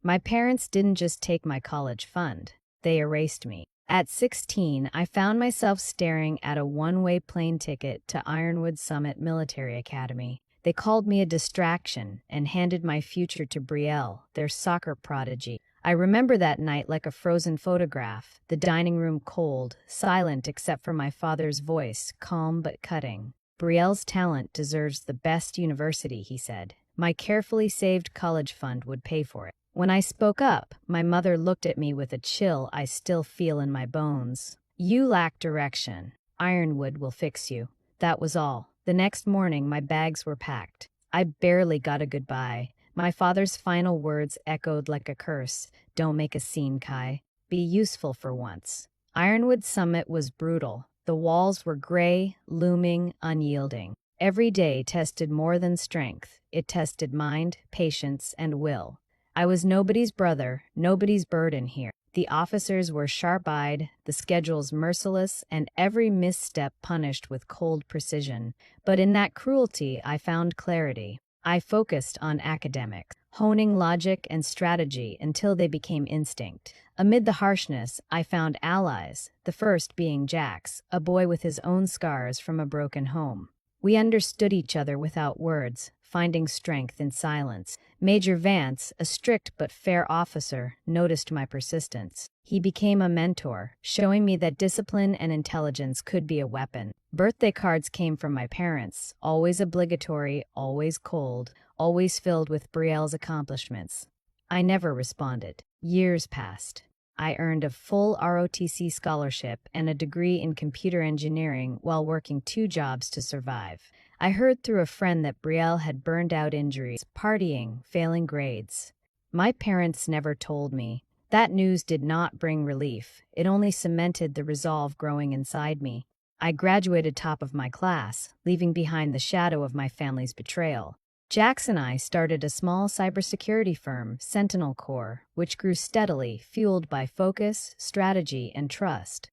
My parents didn't just take my college fund, they erased me. At 16, I found myself staring at a one-way plane ticket to Ironwood Summit Military Academy. They called me a distraction and handed my future to Brielle, their soccer prodigy. I remember that night like a frozen photograph, the dining room cold, silent except for my father's voice, calm but cutting. Brielle's talent deserves the best university, he said. My carefully saved college fund would pay for it. When I spoke up, my mother looked at me with a chill I still feel in my bones. You lack direction. Ironwood will fix you. That was all. The next morning, my bags were packed. I barely got a goodbye. My father's final words echoed like a curse. Don't make a scene, Kai. Be useful for once. Ironwood Summit was brutal. The walls were gray, looming, unyielding. Every day tested more than strength. It tested mind, patience, and will. I was nobody's brother, nobody's burden here. The officers were sharp-eyed, the schedules merciless, and every misstep punished with cold precision. But in that cruelty, I found clarity. I focused on academics, honing logic and strategy until they became instinct. Amid the harshness, I found allies, the first being Jax, a boy with his own scars from a broken home. We understood each other without words, finding strength in silence. Major Vance, a strict but fair officer, noticed my persistence. He became a mentor, showing me that discipline and intelligence could be a weapon. Birthday cards came from my parents, always obligatory, always cold, always filled with Brielle's accomplishments. I never responded. Years passed. I earned a full ROTC scholarship and a degree in computer engineering while working 2 jobs to survive. I heard through a friend that Brielle had burned out injuries, partying, failing grades. My parents never told me. That news did not bring relief. It only cemented the resolve growing inside me. I graduated top of my class, leaving behind the shadow of my family's betrayal. Jax and I started a small cybersecurity firm, Sentinel Core, which grew steadily, fueled by focus, strategy, and trust.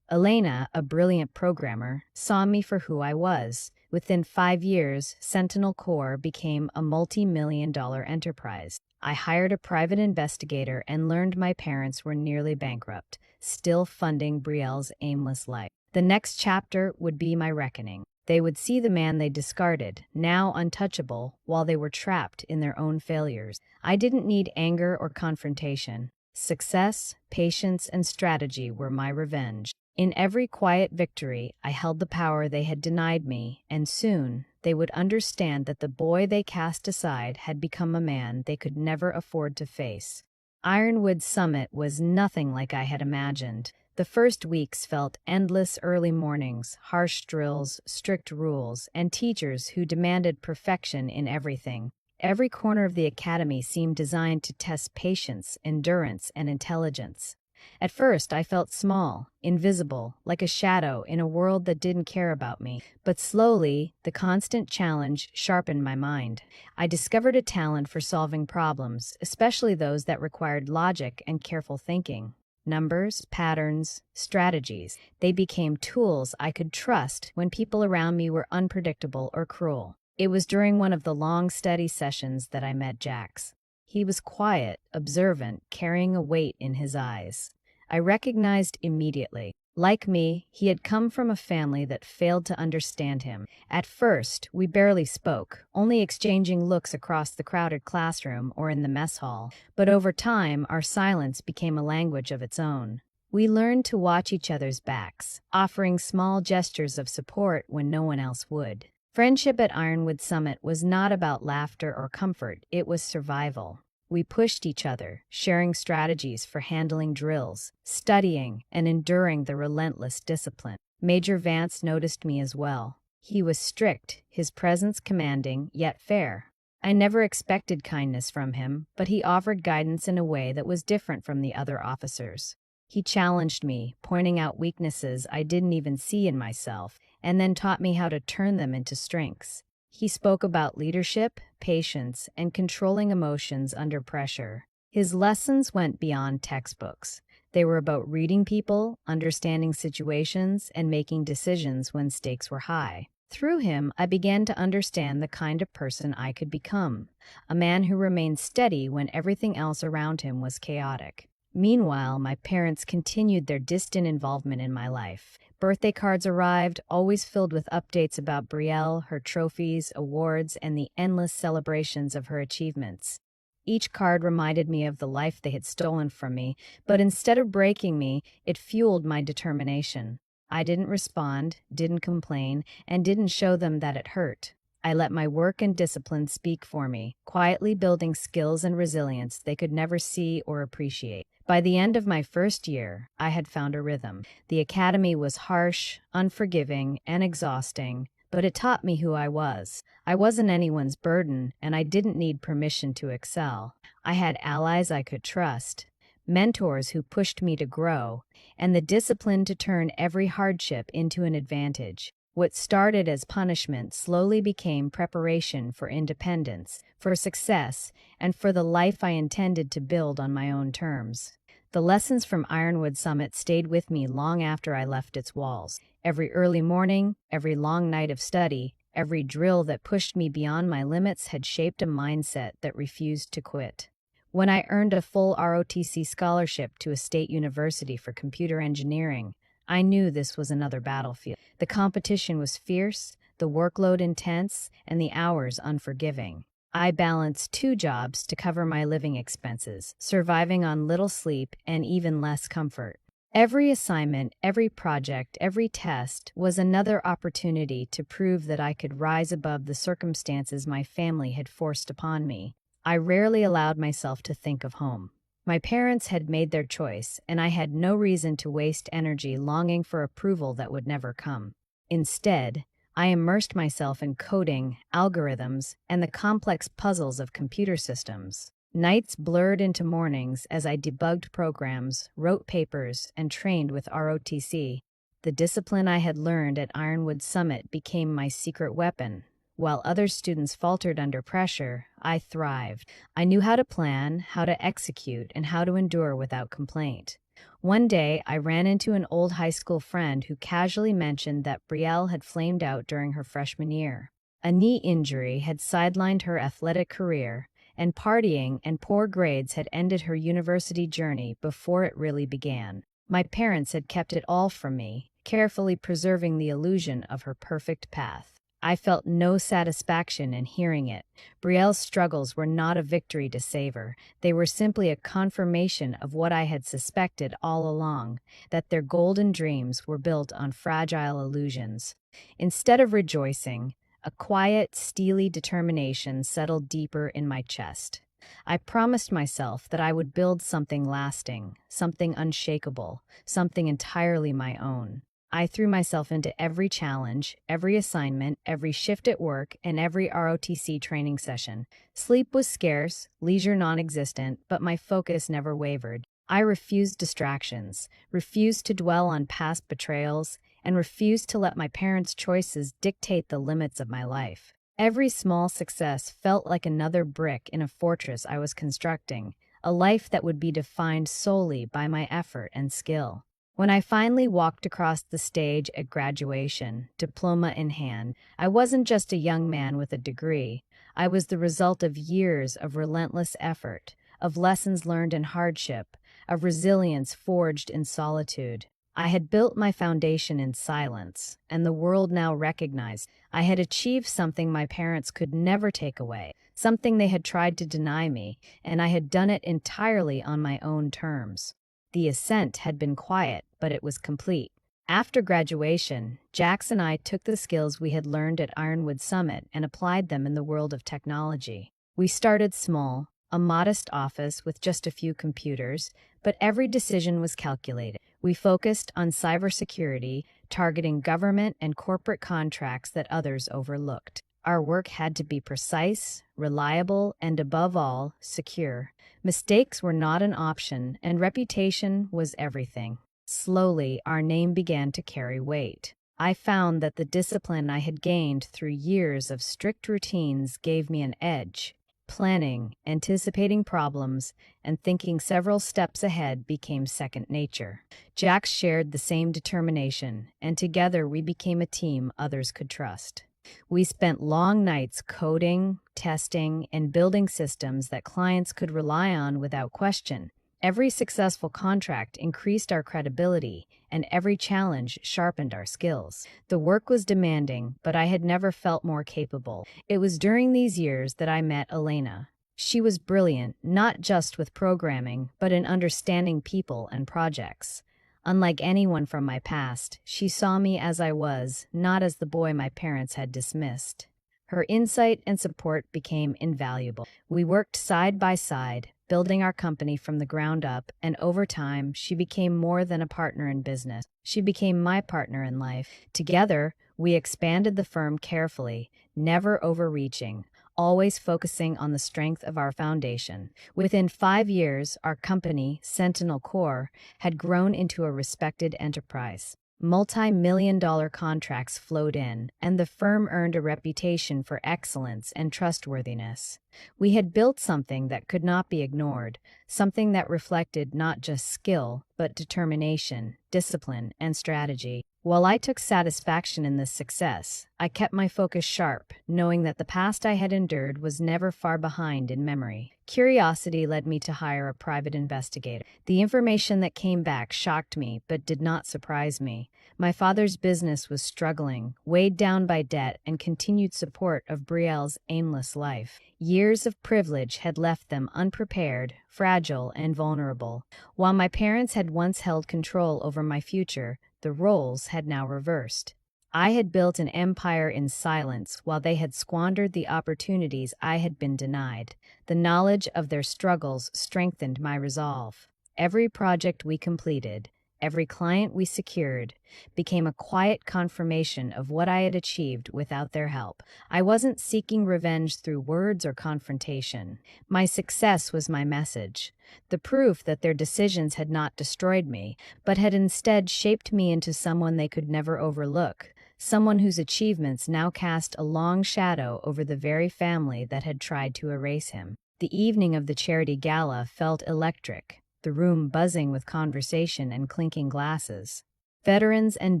Elena, a brilliant programmer, saw me for who I was. Within 5 years, Sentinel Core became a multi-million-dollar enterprise. I hired a private investigator and learned my parents were nearly bankrupt, still funding Brielle's aimless life. The next chapter would be my reckoning. They would see the man they discarded, now untouchable, while they were trapped in their own failures. I didn't need anger or confrontation. Success, patience, and strategy were my revenge. In every quiet victory, I held the power they had denied me, and soon they would understand that the boy they cast aside had become a man they could never afford to face. Ironwood Summit was nothing like I had imagined. The first weeks felt endless early mornings, harsh drills, strict rules, and teachers who demanded perfection in everything. Every corner of the academy seemed designed to test patience, endurance, and intelligence. At first, I felt small, invisible, like a shadow in a world that didn't care about me. But slowly, the constant challenge sharpened my mind. I discovered a talent for solving problems, especially those that required logic and careful thinking. Numbers, patterns, strategies. They became tools I could trust when people around me were unpredictable or cruel. It was during one of the long study sessions that I met Jax. He was quiet, observant, carrying a weight in his eyes. I recognized immediately. Like me, he had come from a family that failed to understand him. At first, we barely spoke, only exchanging looks across the crowded classroom or in the mess hall. But over time, our silence became a language of its own. We learned to watch each other's backs, offering small gestures of support when no one else would. Friendship at Ironwood Summit was not about laughter or comfort, it was survival. We pushed each other, sharing strategies for handling drills, studying, and enduring the relentless discipline. Major Vance noticed me as well. He was strict, his presence commanding, yet fair. I never expected kindness from him, but he offered guidance in a way that was different from the other officers. He challenged me, pointing out weaknesses I didn't even see in myself, and then taught me how to turn them into strengths. He spoke about leadership, patience, and controlling emotions under pressure. His lessons went beyond textbooks. They were about reading people, understanding situations, and making decisions when stakes were high. Through him, I began to understand the kind of person I could become, a man who remained steady when everything else around him was chaotic. Meanwhile, my parents continued their distant involvement in my life. Birthday cards arrived, always filled with updates about Brielle, her trophies, awards, and the endless celebrations of her achievements. Each card reminded me of the life they had stolen from me, but instead of breaking me, it fueled my determination. I didn't respond, didn't complain, and didn't show them that it hurt. I let my work and discipline speak for me, quietly building skills and resilience they could never see or appreciate. By the end of my first year, I had found a rhythm. The academy was harsh, unforgiving, and exhausting, but it taught me who I was. I wasn't anyone's burden, and I didn't need permission to excel. I had allies I could trust, mentors who pushed me to grow, and the discipline to turn every hardship into an advantage. What started as punishment slowly became preparation for independence, for success, and for the life I intended to build on my own terms. The lessons from Ironwood Summit stayed with me long after I left its walls. Every early morning, every long night of study, every drill that pushed me beyond my limits had shaped a mindset that refused to quit. When I earned a full ROTC scholarship to a state university for computer engineering, I knew this was another battlefield. The competition was fierce, the workload intense, and the hours unforgiving. I balanced 2 jobs to cover my living expenses, surviving on little sleep and even less comfort. Every assignment, every project, every test was another opportunity to prove that I could rise above the circumstances my family had forced upon me. I rarely allowed myself to think of home. My parents had made their choice, and I had no reason to waste energy longing for approval that would never come. Instead, I immersed myself in coding, algorithms, and the complex puzzles of computer systems. Nights blurred into mornings as I debugged programs, wrote papers, and trained with ROTC. The discipline I had learned at Ironwood Summit became my secret weapon. While other students faltered under pressure, I thrived. I knew how to plan, how to execute, and how to endure without complaint. One day, I ran into an old high school friend who casually mentioned that Brielle had flamed out during her freshman year. A knee injury had sidelined her athletic career, and partying and poor grades had ended her university journey before it really began. My parents had kept it all from me, carefully preserving the illusion of her perfect path. I felt no satisfaction in hearing it. Brielle's struggles were not a victory to savor. They were simply a confirmation of what I had suspected all along, that their golden dreams were built on fragile illusions. Instead of rejoicing, a quiet, steely determination settled deeper in my chest. I promised myself that I would build something lasting, something unshakable, something entirely my own. I threw myself into every challenge, every assignment, every shift at work, and every ROTC training session. Sleep was scarce, leisure non-existent, but my focus never wavered. I refused distractions, refused to dwell on past betrayals, and refused to let my parents' choices dictate the limits of my life. Every small success felt like another brick in a fortress I was constructing, a life that would be defined solely by my effort and skill. When I finally walked across the stage at graduation, diploma in hand, I wasn't just a young man with a degree. I was the result of years of relentless effort, of lessons learned in hardship, of resilience forged in solitude. I had built my foundation in silence, and the world now recognized I had achieved something my parents could never take away, something they had tried to deny me, and I had done it entirely on my own terms. The ascent had been quiet, but it was complete. After graduation, Jax and I took the skills we had learned at Ironwood Summit and applied them in the world of technology. We started small, a modest office with just a few computers, but every decision was calculated. We focused on cybersecurity, targeting government and corporate contracts that others overlooked. Our work had to be precise, reliable, and above all, secure. Mistakes were not an option, and reputation was everything. Slowly, our name began to carry weight. I found that the discipline I had gained through years of strict routines gave me an edge. Planning, anticipating problems, and thinking several steps ahead became second nature. Jax shared the same determination, and together we became a team others could trust. We spent long nights coding, testing, and building systems that clients could rely on without question. Every successful contract increased our credibility, and every challenge sharpened our skills. The work was demanding, but I had never felt more capable. It was during these years that I met Elena. She was brilliant, not just with programming, but in understanding people and projects. Unlike anyone from my past, she saw me as I was, not as the boy my parents had dismissed. Her insight and support became invaluable. We worked side by side, building our company from the ground up, and over time, she became more than a partner in business. She became my partner in life. Together, we expanded the firm carefully, never overreaching, always focusing on the strength of our foundation. Within 5 years, our company, Sentinel Core, had grown into a respected enterprise. Multi-million-dollar contracts flowed in, and the firm earned a reputation for excellence and trustworthiness. We had built something that could not be ignored, something that reflected not just skill, but determination, discipline, and strategy. While I took satisfaction in this success, I kept my focus sharp, knowing that the past I had endured was never far behind in memory. Curiosity led me to hire a private investigator. The information that came back shocked me, but did not surprise me. My father's business was struggling, weighed down by debt and continued support of Brielle's aimless life. Years of privilege had left them unprepared, fragile, and vulnerable. While my parents had once held control over my future, the roles had now reversed. I had built an empire in silence while they had squandered the opportunities I had been denied. The knowledge of their struggles strengthened my resolve. Every project we completed, every client we secured, became a quiet confirmation of what I had achieved without their help. I wasn't seeking revenge through words or confrontation. My success was my message, the proof that their decisions had not destroyed me, but had instead shaped me into someone they could never overlook, someone whose achievements now cast a long shadow over the very family that had tried to erase him. The evening of the charity gala felt electric, the room buzzing with conversation and clinking glasses. Veterans and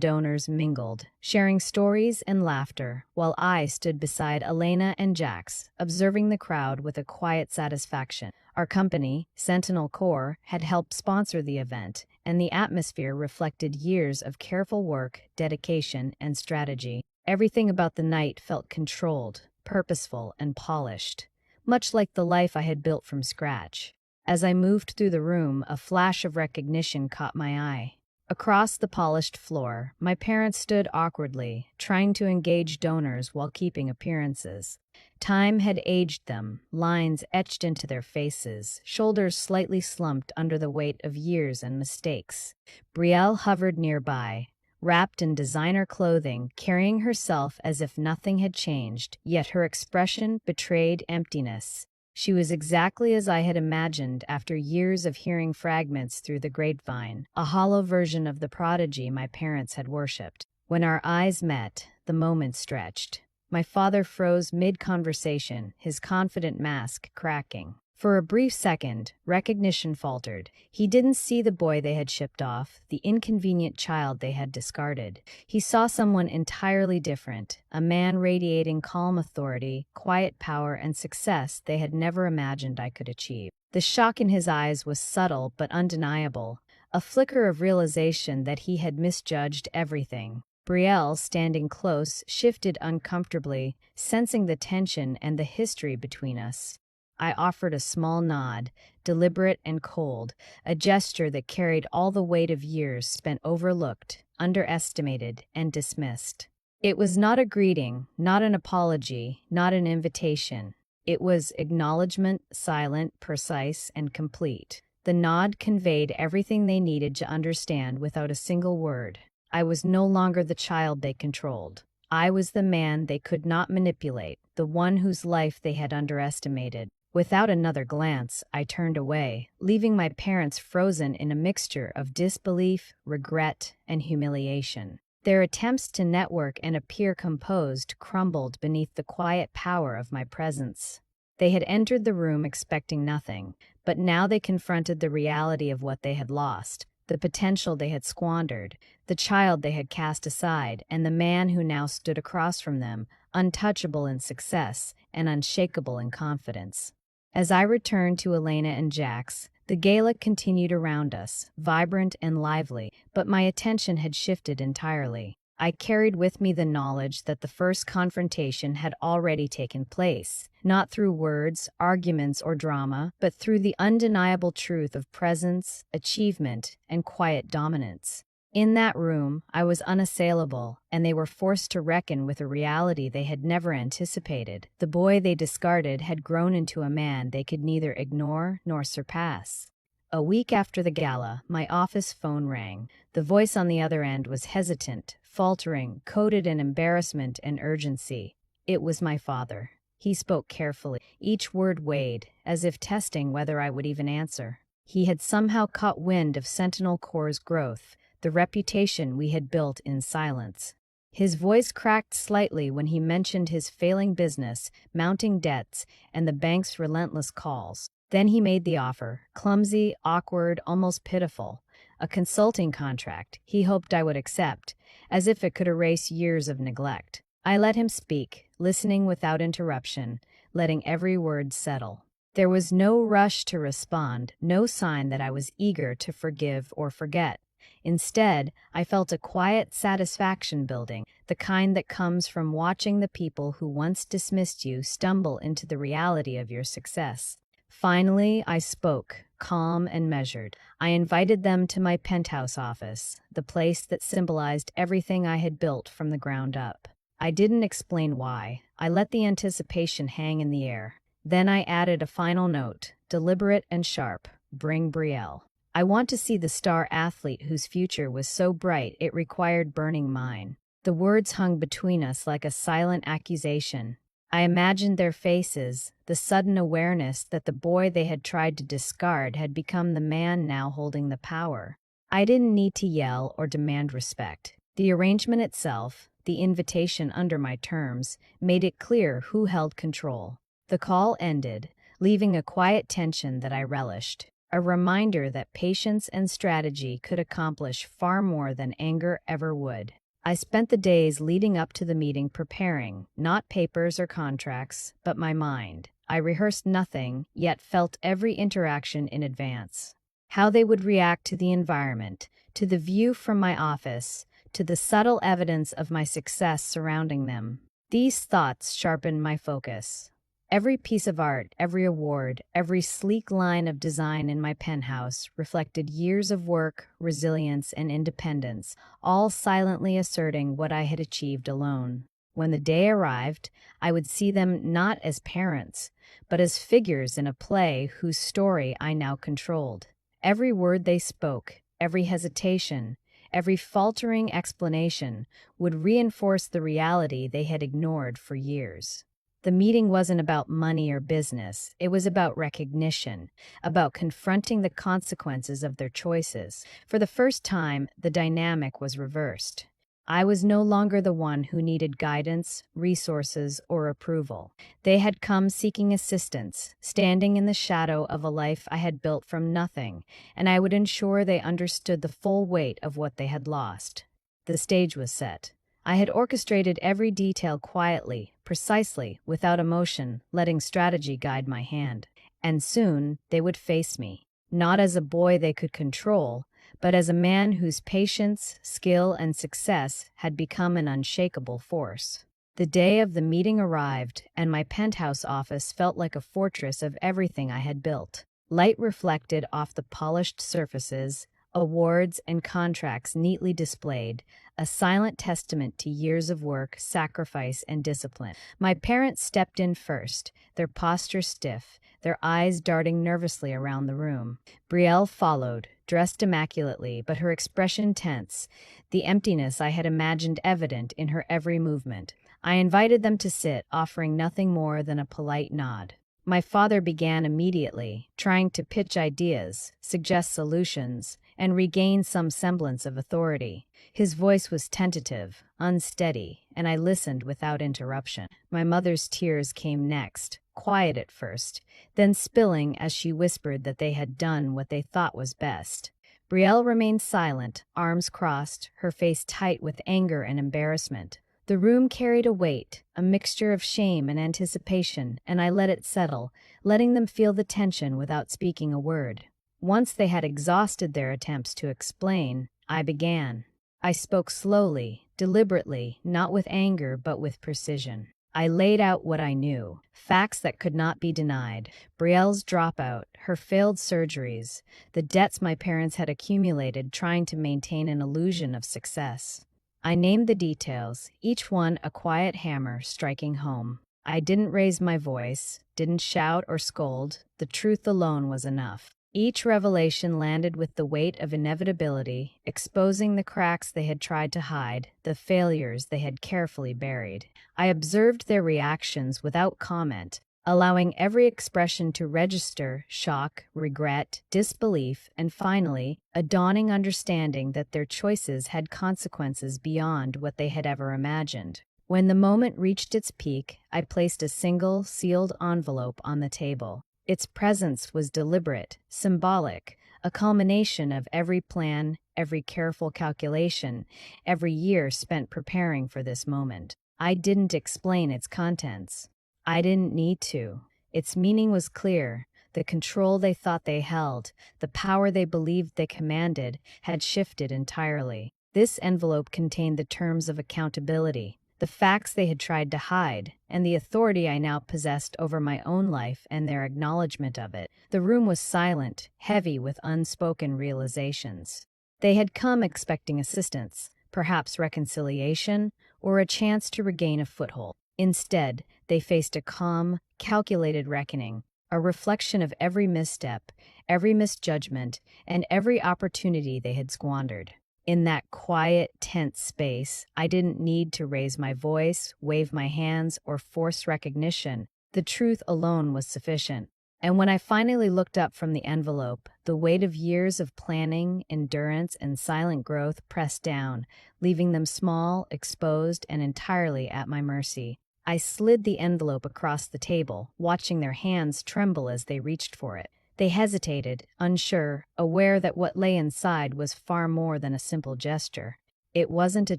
donors mingled, sharing stories and laughter, while I stood beside Elena and Jax, observing the crowd with a quiet satisfaction. Our company, Sentinel Core, had helped sponsor the event, and the atmosphere reflected years of careful work, dedication, and strategy. Everything about the night felt controlled, purposeful, and polished, much like the life I had built from scratch. As I moved through the room, a flash of recognition caught my eye. Across the polished floor, my parents stood awkwardly, trying to engage donors while keeping appearances. Time had aged them, lines etched into their faces, shoulders slightly slumped under the weight of years and mistakes. Brielle hovered nearby, wrapped in designer clothing, carrying herself as if nothing had changed, yet her expression betrayed emptiness. She was exactly as I had imagined after years of hearing fragments through the grapevine, a hollow version of the prodigy my parents had worshipped. When our eyes met, the moment stretched. My father froze mid-conversation, his confident mask cracking. For a brief second, recognition faltered. He didn't see the boy they had shipped off, the inconvenient child they had discarded. He saw someone entirely different, a man radiating calm authority, quiet power, and success they had never imagined I could achieve. The shock in his eyes was subtle but undeniable, a flicker of realization that he had misjudged everything. Brielle, standing close, shifted uncomfortably, sensing the tension and the history between us. I offered a small nod, deliberate and cold, a gesture that carried all the weight of years spent overlooked, underestimated, and dismissed. It was not a greeting, not an apology, not an invitation. It was acknowledgement, silent, precise, and complete. The nod conveyed everything they needed to understand without a single word. I was no longer the child they controlled. I was the man they could not manipulate, the one whose life they had underestimated. Without another glance, I turned away, leaving my parents frozen in a mixture of disbelief, regret, and humiliation. Their attempts to network and appear composed crumbled beneath the quiet power of my presence. They had entered the room expecting nothing, but now they confronted the reality of what they had lost, the potential they had squandered, the child they had cast aside, and the man who now stood across from them, untouchable in success and unshakable in confidence. As I returned to Elena and Jax, the gala continued around us, vibrant and lively, but my attention had shifted entirely. I carried with me the knowledge that the first confrontation had already taken place, not through words, arguments, or drama, but through the undeniable truth of presence, achievement, and quiet dominance. In that room, I was unassailable, and they were forced to reckon with a reality they had never anticipated. The boy they discarded had grown into a man they could neither ignore nor surpass. A week after the gala, my office phone rang. The voice on the other end was hesitant, faltering, coated in embarrassment and urgency. It was my father. He spoke carefully, each word weighed, as if testing whether I would even answer. He had somehow caught wind of Sentinel Corps' growth, the reputation we had built in silence. His voice cracked slightly when he mentioned his failing business, mounting debts, and the bank's relentless calls. Then he made the offer, clumsy, awkward, almost pitiful. A consulting contract he hoped I would accept, as if it could erase years of neglect. I let him speak, listening without interruption, letting every word settle. There was no rush to respond, no sign that I was eager to forgive or forget. Instead, I felt a quiet satisfaction building, the kind that comes from watching the people who once dismissed you stumble into the reality of your success. Finally, I spoke, calm and measured. I invited them to my penthouse office, the place that symbolized everything I had built from the ground up. I didn't explain why. I let the anticipation hang in the air. Then I added a final note, deliberate and sharp: bring Brielle. I want to see the star athlete whose future was so bright it required burning mine. The words hung between us like a silent accusation. I imagined their faces, the sudden awareness that the boy they had tried to discard had become the man now holding the power. I didn't need to yell or demand respect. The arrangement itself, the invitation under my terms, made it clear who held control. The call ended, leaving a quiet tension that I relished, a reminder that patience and strategy could accomplish far more than anger ever would. I spent the days leading up to the meeting preparing, not papers or contracts, but my mind. I rehearsed nothing, yet felt every interaction in advance. How they would react to the environment, to the view from my office, to the subtle evidence of my success surrounding them. These thoughts sharpened my focus. Every piece of art, every award, every sleek line of design in my penthouse reflected years of work, resilience, and independence, all silently asserting what I had achieved alone. When the day arrived, I would see them not as parents, but as figures in a play whose story I now controlled. Every word they spoke, every hesitation, every faltering explanation would reinforce the reality they had ignored for years. The meeting wasn't about money or business. It was about recognition, about confronting the consequences of their choices. For the first time, the dynamic was reversed. I was no longer the one who needed guidance, resources, or approval. They had come seeking assistance, standing in the shadow of a life I had built from nothing, and I would ensure they understood the full weight of what they had lost. The stage was set. I had orchestrated every detail quietly, precisely, without emotion, letting strategy guide my hand. And soon they would face me, not as a boy they could control, but as a man whose patience, skill, and success had become an unshakable force. The day of the meeting arrived, and my penthouse office felt like a fortress of everything I had built. Light reflected off the polished surfaces, awards and contracts neatly displayed, a silent testament to years of work, sacrifice, and discipline. My parents stepped in first, their posture stiff, their eyes darting nervously around the room. Brielle followed, dressed immaculately, but her expression tense, the emptiness I had imagined evident in her every movement. I invited them to sit, offering nothing more than a polite nod. My father began immediately, trying to pitch ideas, suggest solutions, and regain some semblance of authority. His voice was tentative, unsteady, and I listened without interruption. My mother's tears came next, quiet at first, then spilling as she whispered that they had done what they thought was best. Brielle remained silent, arms crossed, her face tight with anger and embarrassment. The room carried a weight, a mixture of shame and anticipation, and I let it settle, letting them feel the tension without speaking a word. Once they had exhausted their attempts to explain, I began. I spoke slowly, deliberately, not with anger but with precision. I laid out what I knew, facts that could not be denied. Brielle's dropout, her failed surgeries, the debts my parents had accumulated trying to maintain an illusion of success. I named the details, each one a quiet hammer striking home. I didn't raise my voice, didn't shout or scold, the truth alone was enough. Each revelation landed with the weight of inevitability, exposing the cracks they had tried to hide, the failures they had carefully buried. I observed their reactions without comment, allowing every expression to register: shock, regret, disbelief, and finally, a dawning understanding that their choices had consequences beyond what they had ever imagined. When the moment reached its peak, I placed a single, sealed envelope on the table. Its presence was deliberate, symbolic, a culmination of every plan, every careful calculation, every year spent preparing for this moment. I didn't explain its contents. I didn't need to. Its meaning was clear. The control they thought they held, the power they believed they commanded, had shifted entirely. This envelope contained the terms of accountability, the facts they had tried to hide, and the authority I now possessed over my own life and their acknowledgement of it. The room was silent, heavy with unspoken realizations. They had come expecting assistance, perhaps reconciliation, or a chance to regain a foothold. Instead, they faced a calm, calculated reckoning, a reflection of every misstep, every misjudgment, and every opportunity they had squandered. In that quiet, tense space, I didn't need to raise my voice, wave my hands, or force recognition. The truth alone was sufficient. And when I finally looked up from the envelope, the weight of years of planning, endurance, and silent growth pressed down, leaving them small, exposed, and entirely at my mercy. I slid the envelope across the table, watching their hands tremble as they reached for it. They hesitated, unsure, aware that what lay inside was far more than a simple gesture. It wasn't a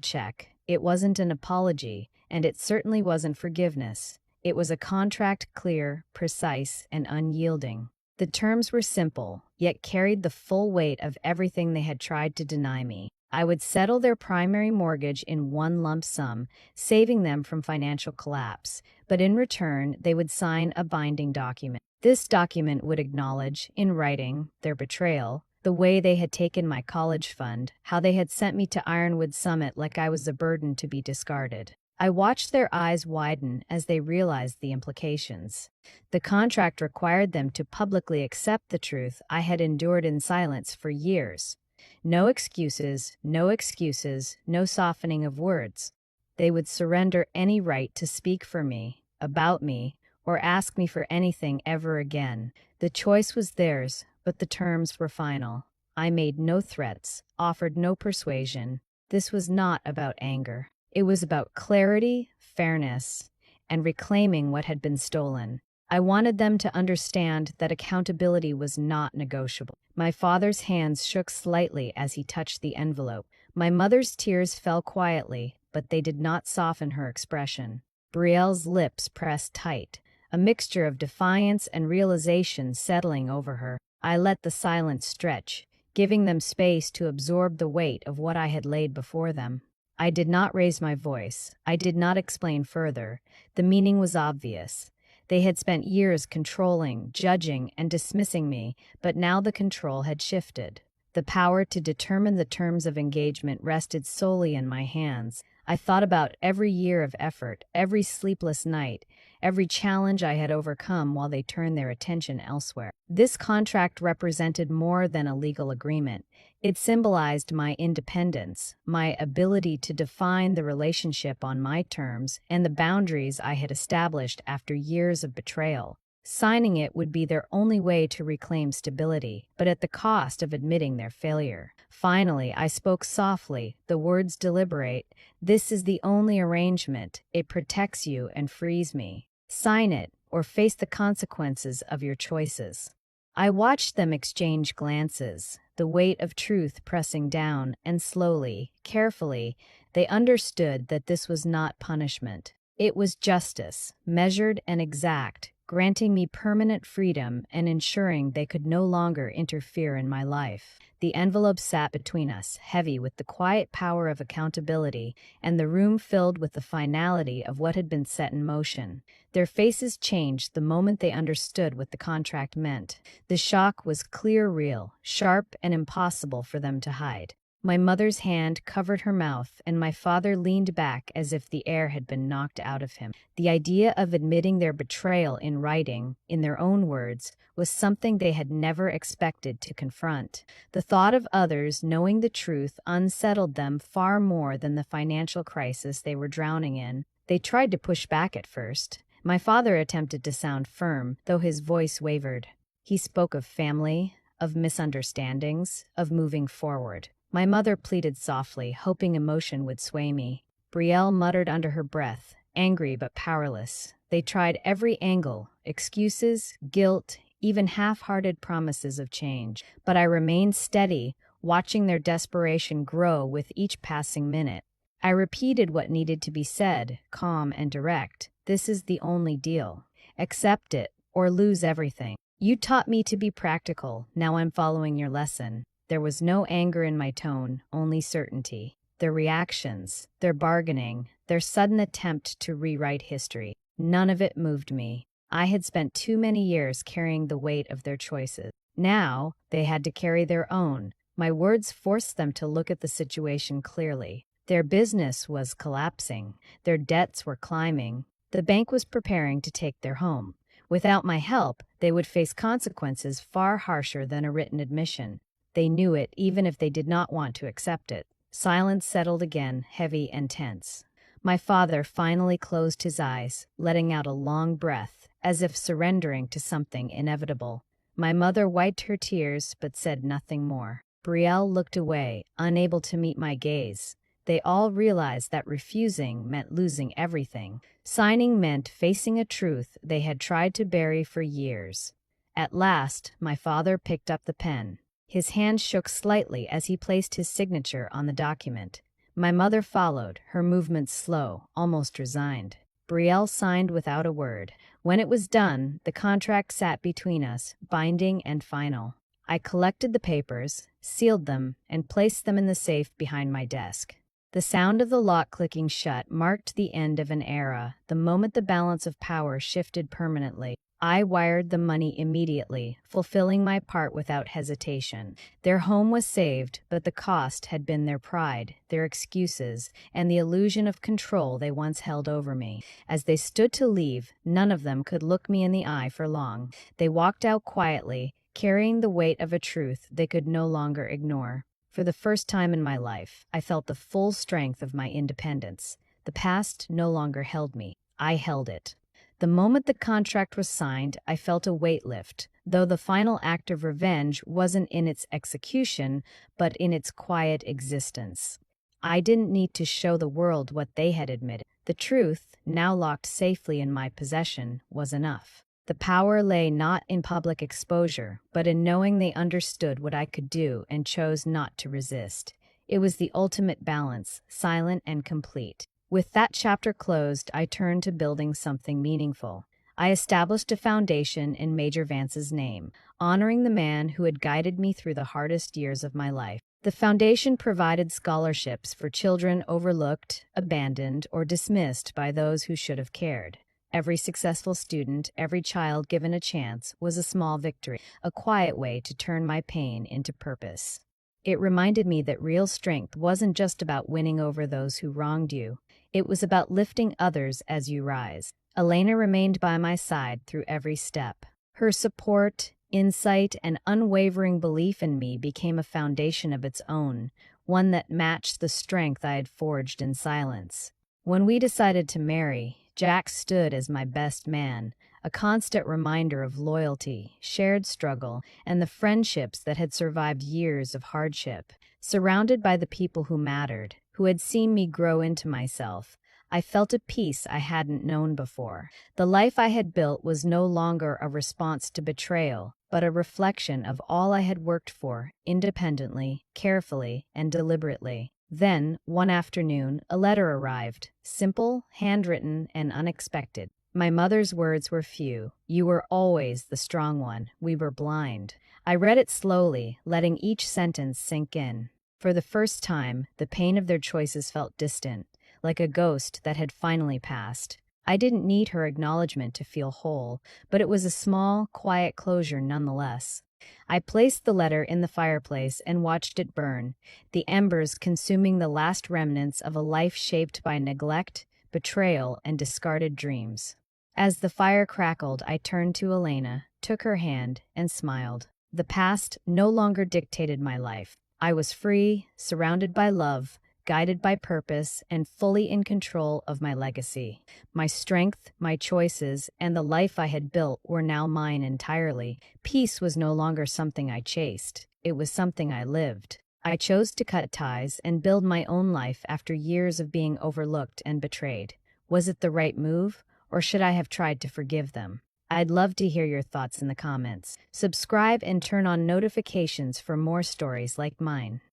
check, it wasn't an apology, and it certainly wasn't forgiveness. It was a contract, clear, precise, and unyielding. The terms were simple, yet carried the full weight of everything they had tried to deny me. I would settle their primary mortgage in one lump sum, saving them from financial collapse, but in return, they would sign a binding document. This document would acknowledge, in writing, their betrayal, the way they had taken my college fund, how they had sent me to Ironwood Summit like I was a burden to be discarded. I watched their eyes widen as they realized the implications. The contract required them to publicly accept the truth I had endured in silence for years. No excuses, no softening of words. They would surrender any right to speak for me, about me, or ask me for anything ever again. The choice was theirs, but the terms were final. I made no threats, offered no persuasion. This was not about anger. It was about clarity, fairness, and reclaiming what had been stolen. I wanted them to understand that accountability was not negotiable. My father's hands shook slightly as he touched the envelope. My mother's tears fell quietly, but they did not soften her expression. Brielle's lips pressed tight, a mixture of defiance and realization settling over her. I let the silence stretch, giving them space to absorb the weight of what I had laid before them. I did not raise my voice. I did not explain further. The meaning was obvious. They had spent years controlling, judging, and dismissing me, but now the control had shifted. The power to determine the terms of engagement rested solely in my hands. I thought about every year of effort, every sleepless night, every challenge I had overcome while they turned their attention elsewhere. This contract represented more than a legal agreement. It symbolized my independence, my ability to define the relationship on my terms, and the boundaries I had established after years of betrayal. Signing it would be their only way to reclaim stability, but at the cost of admitting their failure. Finally, I spoke softly, the words deliberate. This is the only arrangement. It protects you and frees me. Sign it, or face the consequences of your choices. I watched them exchange glances, the weight of truth pressing down, and slowly, carefully, They understood that this was not punishment. It was justice, measured and exact, granting me permanent freedom and ensuring they could no longer interfere in my life. The envelope sat between us, heavy with the quiet power of accountability, and the room filled with the finality of what had been set in motion. Their faces changed the moment they understood what the contract meant. The shock was clear, real, sharp, and impossible for them to hide. My mother's hand covered her mouth, and my father leaned back as if the air had been knocked out of him. The idea of admitting their betrayal in writing, in their own words, was something they had never expected to confront. The thought of others knowing the truth unsettled them far more than the financial crisis they were drowning in. They tried to push back at first. My father attempted to sound firm, though his voice wavered. He spoke of family, of misunderstandings, of moving forward. My mother pleaded softly, hoping emotion would sway me. Brielle muttered under her breath, angry but powerless. They tried every angle, excuses, guilt, even half-hearted promises of change. But I remained steady, watching their desperation grow with each passing minute. I repeated what needed to be said, calm and direct. This is the only deal. Accept it, or lose everything. You taught me to be practical, now I'm following your lesson. There was no anger in my tone, only certainty. Their reactions, their bargaining, their sudden attempt to rewrite history, none of it moved me. I had spent too many years carrying the weight of their choices. Now, they had to carry their own. My words forced them to look at the situation clearly. Their business was collapsing. Their debts were climbing. The bank was preparing to take their home. Without my help, they would face consequences far harsher than a written admission. They knew it, even if they did not want to accept it. Silence settled again, heavy and tense. My father finally closed his eyes, letting out a long breath, as if surrendering to something inevitable. My mother wiped her tears, but said nothing more. Brielle looked away, unable to meet my gaze. They all realized that refusing meant losing everything. Signing meant facing a truth they had tried to bury for years. At last, my father picked up the pen. His hand shook slightly as he placed his signature on the document. My mother followed, her movements slow, almost resigned. Brielle signed without a word. When it was done, the contract sat between us, binding and final. I collected the papers, sealed them, and placed them in the safe behind my desk. The sound of the lock clicking shut marked the end of an era, the moment the balance of power shifted permanently. I wired the money immediately, fulfilling my part without hesitation. Their home was saved, but the cost had been their pride, their excuses, and the illusion of control they once held over me. As they stood to leave, none of them could look me in the eye for long. They walked out quietly, carrying the weight of a truth they could no longer ignore. For the first time in my life, I felt the full strength of my independence. The past no longer held me. I held it. The moment the contract was signed, I felt a weight lift, though the final act of revenge wasn't in its execution, but in its quiet existence. I didn't need to show the world what they had admitted. The truth, now locked safely in my possession, was enough. The power lay not in public exposure, but in knowing they understood what I could do and chose not to resist. It was the ultimate balance, silent and complete. With that chapter closed, I turned to building something meaningful. I established a foundation in Major Vance's name, honoring the man who had guided me through the hardest years of my life. The foundation provided scholarships for children overlooked, abandoned, or dismissed by those who should have cared. Every successful student, every child given a chance, was a small victory, a quiet way to turn my pain into purpose. It reminded me that real strength wasn't just about winning over those who wronged you. It was about lifting others as you rise. Elena remained by my side through every step. Her support, insight, and unwavering belief in me became a foundation of its own, one that matched the strength I had forged in silence. When we decided to marry, Jack stood as my best man, a constant reminder of loyalty, shared struggle, and the friendships that had survived years of hardship. Surrounded by the people who mattered, who had seen me grow into myself, I felt a peace I hadn't known before. The life I had built was no longer a response to betrayal, but a reflection of all I had worked for, independently, carefully, and deliberately. Then, one afternoon, a letter arrived, simple, handwritten, and unexpected. My mother's words were few. You were always the strong one. We were blind. I read it slowly, letting each sentence sink in. For the first time, the pain of their choices felt distant, like a ghost that had finally passed. I didn't need her acknowledgement to feel whole, but it was a small, quiet closure nonetheless. I placed the letter in the fireplace and watched it burn, the embers consuming the last remnants of a life shaped by neglect, betrayal, and discarded dreams. As the fire crackled, I turned to Elena, took her hand, and smiled. The past no longer dictated my life. I was free, surrounded by love, guided by purpose, and fully in control of my legacy. My strength, my choices, and the life I had built were now mine entirely. Peace was no longer something I chased. It was something I lived. I chose to cut ties and build my own life after years of being overlooked and betrayed. Was it the right move, or should I have tried to forgive them? I'd love to hear your thoughts in the comments. Subscribe and turn on notifications for more stories like mine.